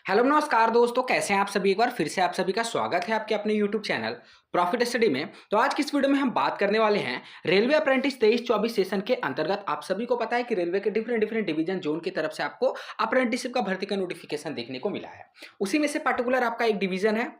Hello नमस्कार दोस्तों, कैसे हैं आप सभी। एक बार फिर से आप सभी का स्वागत है आपके अपने यूट्यूब चैनल प्रॉफिट स्टडी में। तो आज की इस वीडियो में हम बात करने वाले हैं रेलवे अप्रेंटिस 23-24 सेशन के अंतर्गत। आप सभी को पता है कि रेलवे के डिफरेंट डिफरेंट डिवीजन जोन की तरफ से आपको अप्रेंटिसशिप का भर्ती का नोटिफिकेशन देखने को मिला है। उसी में से पर्टिकुलर आपका एक डिवीजन है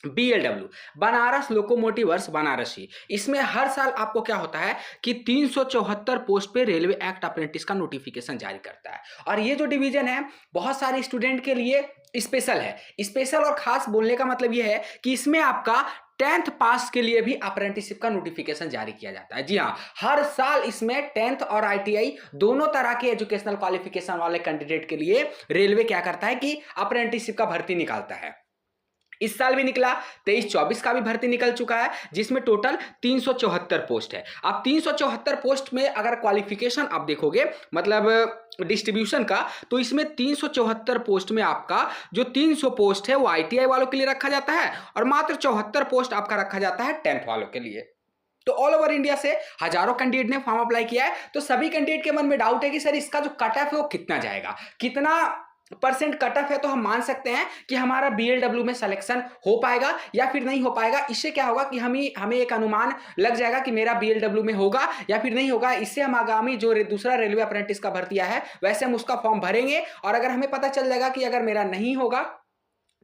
बीएलडब्ल्यू, बनारस लोकोमोटिवर्स बनारसी। इसमें हर साल आपको क्या होता है कि 374 पोस्ट पे रेलवे एक्ट अप्रेंटिस का नोटिफिकेशन जारी करता है। और ये जो डिवीजन है बहुत सारे स्टूडेंट के लिए स्पेशल है। स्पेशल और खास बोलने का मतलब ये है कि इसमें आपका 10th पास के लिए भी अप्रेंटिसशिप का नोटिफिकेशन जारी किया जाता है। जी हाँ, हर साल इसमें 10th और आईटीआई दोनों तरह के एजुकेशनल क्वालिफिकेशन वाले कैंडिडेट के लिए रेलवे क्या करता है कि अप्रेंटिसशिप का भर्ती निकालता है। इस साल भी निकला, 23-24 का भी भर्ती निकल चुका है, जिसमें टोटल 374 पोस्ट है। अब 374 पोस्ट में अगर क्वालिफिकेशन आप देखोगे, मतलब डिस्ट्रीब्यूशन का, तो इसमें 374 पोस्ट में आपका जो 300 पोस्ट है वो आईटीआई वालों के लिए रखा जाता है और मात्र 74 पोस्ट आपका रखा जाता है 10th वालों के लिए। तो ऑल ओवर इंडिया से हजारों कैंडिडेट ने फॉर्म अप्लाई किया है। तो सभी कैंडिडेट के मन में डाउट है कि सर इसका जो कट ऑफ है वो कितना जाएगा, कितना परसेंट कट ऑफ है। तो हम मान सकते हैं कि हमारा बीएलडब्ल्यू में सिलेक्शन हो पाएगा या फिर नहीं हो पाएगा। इससे क्या होगा कि हमें एक अनुमान लग जाएगा कि मेरा बीएलडब्ल्यू में होगा या फिर नहीं होगा। इससे हम आगामी जो दूसरा रेलवे अप्रेंटिस का भर्ती है वैसे हम उसका फॉर्म भरेंगे, और अगर हमें पता चल जाएगा कि अगर मेरा नहीं होगा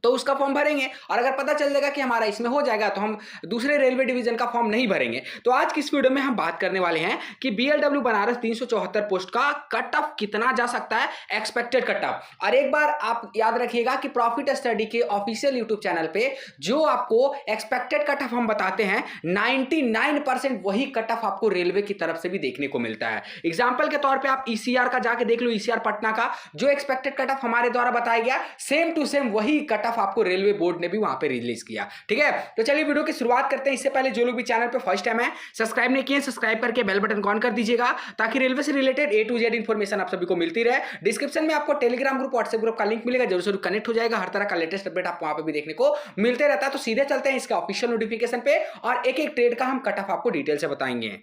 तो उसका फॉर्म भरेंगे, और अगर पता चल जाएगा कि हमारा इसमें हो जाएगा तो हम दूसरे रेलवे डिवीजन का फॉर्म नहीं भरेंगे। तो आज की इस वीडियो में हम बात करने वाले हैं कि बीएलडब्ल्यू बनारस 374 पोस्ट का कट ऑफ कितना जा सकता है, एक्सपेक्टेड कट ऑफ। और एक बार आप याद रखिएगा कि प्रॉफिट स्टडी के ऑफिशियल यूट्यूब चैनल पे जो आपको एक्सपेक्टेड कट ऑफ हम बताते हैं, 99% वही कट ऑफ आपको रेलवे की तरफ से भी देखने को मिलता है। एग्जाम्पल के तौर पर आप ईसीआर का जाके देख लो, ईसीआर पटना का जो एक्सपेक्टेड कट ऑफ हमारे द्वारा बताया गया, सेम टू सेम वही कट आपको रेलवे बोर्ड ने भी वहां पे रिलीज किया। ठीक है, तो चलिए वीडियो की शुरुआत करते हैं। इससे पहले जो लोग भी चैनल पे फर्स्ट टाइम है, सब्सक्राइब नहीं किए, सब्सक्राइब करके बेल बटन ऑन कर दीजिएगा ताकि रेलवे से related A to Z information आप सभी को मिलती रहे। डिस्क्रिप्शन में आपको टेलीग्राम ग्रुप, व्हाट्सएप ग्रुप का लिंक मिलेगा, जरूर जरूर कनेक्ट हो जाएगा। हर तरह का लेटेस्ट अपडेट आपको वहां पे भी देखने को मिलते रहता है। तो सीधे चलते हैं इसका ऑफिशियल नोटिफिकेशन पे और एक एक ट्रेड का हम कट ऑफ आपको डिटेल से बताएंगे।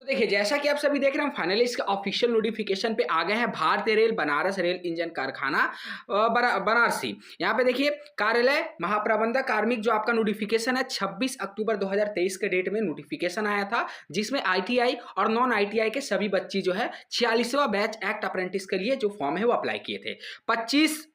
तो देखिए, जैसा कि आप सभी देख रहे हैं, फाइनली इसके ऑफिशियल नोटिफिकेशन पे आ गए हैं। भारतीय रेल बनारस रेल इंजन कारखाना बनारसी। यहाँ पे देखिए, कार्यालय महाप्रबंधक कार्मिक जो आपका नोटिफिकेशन है 26 अक्टूबर 2023 के डेट में नोटिफिकेशन आया था, जिसमें आईटीआई और नॉन आईटीआई के सभी बच्ची जो है 46वां बैच एक्ट अप्रेंटिस के लिए जो फॉर्म है वो अप्लाई किए थे। 25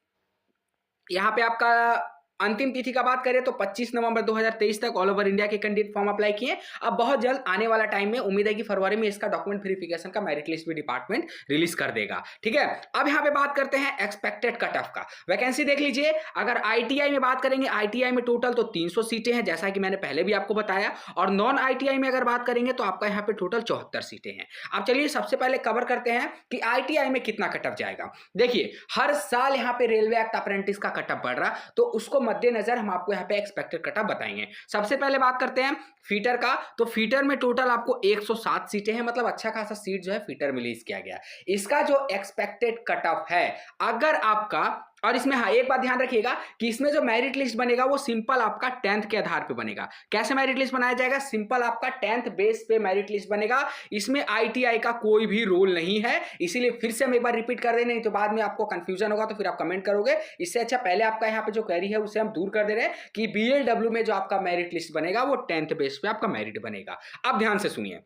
यहाँ पे आपका अंतिम तिथि का बात करें तो 25 नवंबर 2023 तक ऑल ओवर इंडिया के कैंडिडेट फॉर्म अप्लाई किए। अब बहुत जल्द आने वाला टाइम में उम्मीद है कि फरवरी में इसका डॉक्यूमेंट वेरिफिकेशन का मेरिट लिस्ट भी डिपार्टमेंट रिलीज कर देगा। ठीक है, अब यहाँ पे बात करते हैं एक्सपेक्टेड कट ऑफ का। वैकेंसी देख लीजिए, अगर आईटीआई में बात करेंगे, आईटीआई में टोटल तो 300 सीटें हैं जैसा कि मैंने पहले भी आपको बताया, और नॉन आईटीआई में अगर बात करेंगे तो आपका यहाँ पे टोटल 74 सीटें हैं। अब चलिए सबसे पहले कवर करते हैं कि आईटीआई में कितना कट ऑफ जाएगा। देखिए, हर साल यहाँ पे रेलवे एक्ट अप्रेंटिस का कट ऑफ बढ़ रहा, तो उसको मद्देनजर हम आपको यहाँ पे एक्सपेक्टेड कट ऑफ बताएंगे। सबसे पहले बात करते हैं फीटर का। तो फीटर में टोटल आपको 107 सीटें हैं, मतलब अच्छा खासा सीट जो है फीटर में रिलीज किया गया। इसका जो एक्सपेक्टेड कट ऑफ है, अगर आपका, और इसमें हाँ एक बात ध्यान रखिएगा कि इसमें जो मेरिट लिस्ट बनेगा वो सिंपल आपका 10th के आधार पे बनेगा। कैसे मेरिट लिस्ट बनाया जाएगा? सिंपल आपका 10th बेस पे मेरिट लिस्ट बनेगा। इसमें आईटीआई का कोई भी रोल नहीं है, इसीलिए फिर से हम एक बार रिपीट कर दें, नहीं तो बाद में आपको कंफ्यूजन होगा तो फिर आप कमेंट करोगे। इससे अच्छा पहले आपका यहाँ पे जो क्वेरी है उसे हम दूर कर दे रहे हैं कि बीएलडब्ल्यू में जो आपका मेरिट लिस्ट बनेगा वो 10th बेस पे आपका मेरिट बनेगा। अब ध्यान से सुनिए,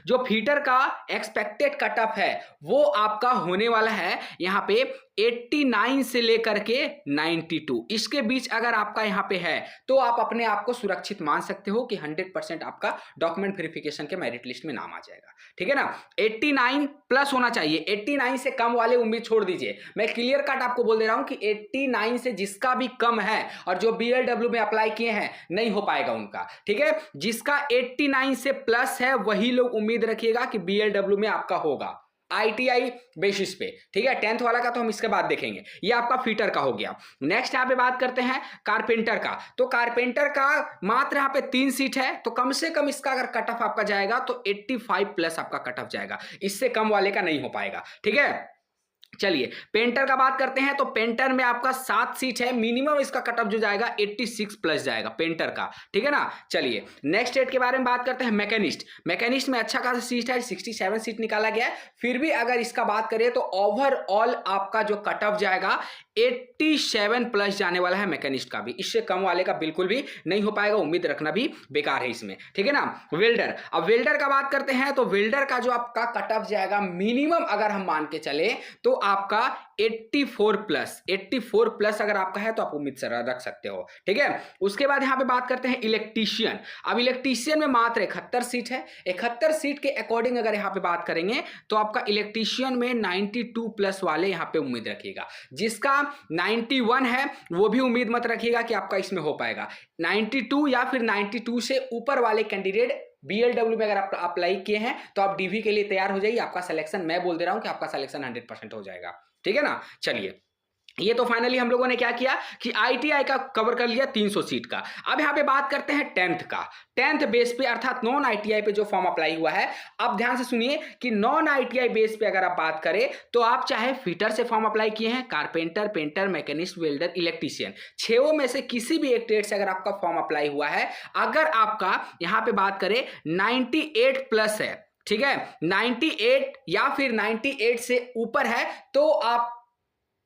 जो फीटर का एक्सपेक्टेड कट ऑफ है वो आपका होने वाला है यहाँ पे 89 से लेकर के 92। इसके बीच अगर आपका यहाँ पे है तो आप अपने आप को सुरक्षित मान सकते हो कि 100% आपका डॉक्यूमेंट वेरिफिकेशन के मेरिट लिस्ट में नाम आ जाएगा। ठीक है ना, 89 प्लस होना चाहिए। 89 से कम वाले उम्मीद छोड़ दीजिए, मैं क्लियर कट आपको बोल दे रहा हूं कि 89 से जिसका भी कम है और जो बीएलडब्ल्यू में अप्लाई किए हैं नहीं हो पाएगा उनका। ठीक है, जिसका 89 से प्लस है वही लोग उम्मीद रखिएगा कि बीएलडब्ल्यू में आपका होगा आईटीआई बेसिस पे। ठीक है, 10th वाला का तो हम इसके बाद देखेंगे। ये आपका फीटर का हो गया। नेक्स्ट यहाँ पे बात करते हैं कारपेंटर का। तो कारपेंटर का मात्र यहाँ पे 3 सीट है, तो कम से कम इसका अगर कट ऑफ आपका जाएगा तो 85 प्लस आपका कट ऑफ जाएगा, इससे कम वाले का नहीं हो पाएगा। ठीक है, चलिए पेंटर का बात करते हैं तो पेंटर में आपका 7 सीट है, मिनिमम इसका कट ऑफ जो जाएगा 86 प्लस जाएगा पेंटर का, ठीक है ना। चलिए नेक्स्ट स्टेट के बारे में बात करते हैं, मैकेनिस्ट। मैकेनिस्ट में अच्छा खासा सीट है, 67 सीट निकाला गया है। फिर भी अगर इसका बात करें तो ओवरऑल आपका जो कट ऑफ जाएगा 87 प्लस जाने वाला है मैकेनिस्ट का भी, इससे कम वाले का बिल्कुल भी नहीं हो पाएगा, उम्मीद रखना भी बेकार है इसमें, ठीक है ना। वेल्डर, अब वेल्डर का बात करते हैं तो वेल्डर का जो आपका कट ऑफ जाएगा मिनिमम अगर हम मान के चले तो आपका 84 प्लस अगर आपका है तो आप उम्मीद से रख सकते हो, ठीक है। उसके बाद यहां पे बात करते हैं इलेक्ट्रीशियन। अब इलेक्ट्रीशियन में मात्र 71 सीट है, 71 सीट के अकॉर्डिंग अगर यहां पे बात करेंगे तो आपका इलेक्ट्रीशियन में 92 प्लस वाले यहां पे उम्मीद रखिएगा। जिसका 91 है वो भी उम्मीद मत रखिएगा कि आपका इसमें हो पाएगा। 92 या फिर 92 से ऊपर वाले कैंडिडेट बीएलडब्ल्यू में अगर आप अप्लाई किए हैं तो आप डीवी के लिए तैयार हो जाइए, आपका सिलेक्शन मैं बोल दे रहा हूं कि आपका सिलेक्शन 100% हो जाएगा, ठीक है ना। चलिए ये तो फाइनली हम लोगों ने क्या किया कि आईटीआई का कवर कर लिया 300 सीट का। अब यहां पे बात करते हैं 10th का, 10th बेस पे अर्थात नॉन आईटीआई पे जो फॉर्म अप्लाई हुआ है। अब ध्यान से सुनिए कि नॉन आईटीआई बेस पे अगर आप बात करें तो आप चाहे फिटर से फॉर्म अप्लाई किए हैं, carpenter, painter, machinist, welder, electrician, छहों में से किसी भी एक ट्रेड से अगर आपका फॉर्म अप्लाई हुआ है, अगर आपका यहां पे बात करें 98 प्लस है, ठीक है, 98 या फिर 98 से ऊपर है तो आप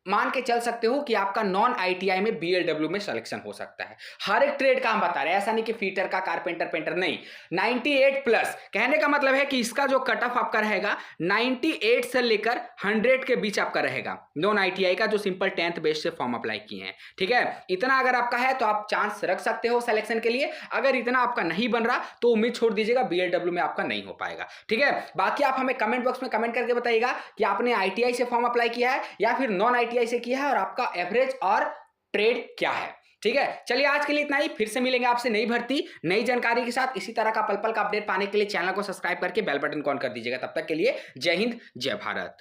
मान के चल सकते हो कि आपका नॉन आईटीआई में बीएलडब्ल्यू में सिलेक्शन हो सकता है। हर एक ट्रेड का हम बता रहे हैं, ऐसा नहीं कि फीटर का, कारपेंटर, पेंटर नहीं। 98 प्लस कहने का मतलब है कि इसका जो कट ऑफ आपका रहेगा 98 से लेकर 100 के बीच आपका रहेगा नॉन आईटीआई का, जो सिंपल 10th बेस से फॉर्म अप्लाई किए हैं, ठीक है। इतना अगर आपका है तो आप चांस रख सकते हो सिलेक्शन के लिए। अगर इतना आपका नहीं बन रहा तो उम्मीद छोड़ दीजिएगा, बीएलडब्ल्यू में आपका नहीं हो पाएगा, ठीक है। बाकी आप हमें कमेंट बॉक्स में कमेंट करके बताइएगा कि आपने आईटीआई से फॉर्म अप्लाई किया है या फिर नॉन आईटीआई से किया है और आपका एवरेज और ट्रेड क्या है, ठीक है। चलिए आज के लिए इतना ही, फिर से मिलेंगे आपसे नई भर्ती नई जानकारी के साथ। इसी तरह का पल पल का अपडेट पाने के लिए चैनल को सब्सक्राइब करके बेल बटन ऑन कर दीजिएगा। तब तक के लिए जय हिंद, जय भारत।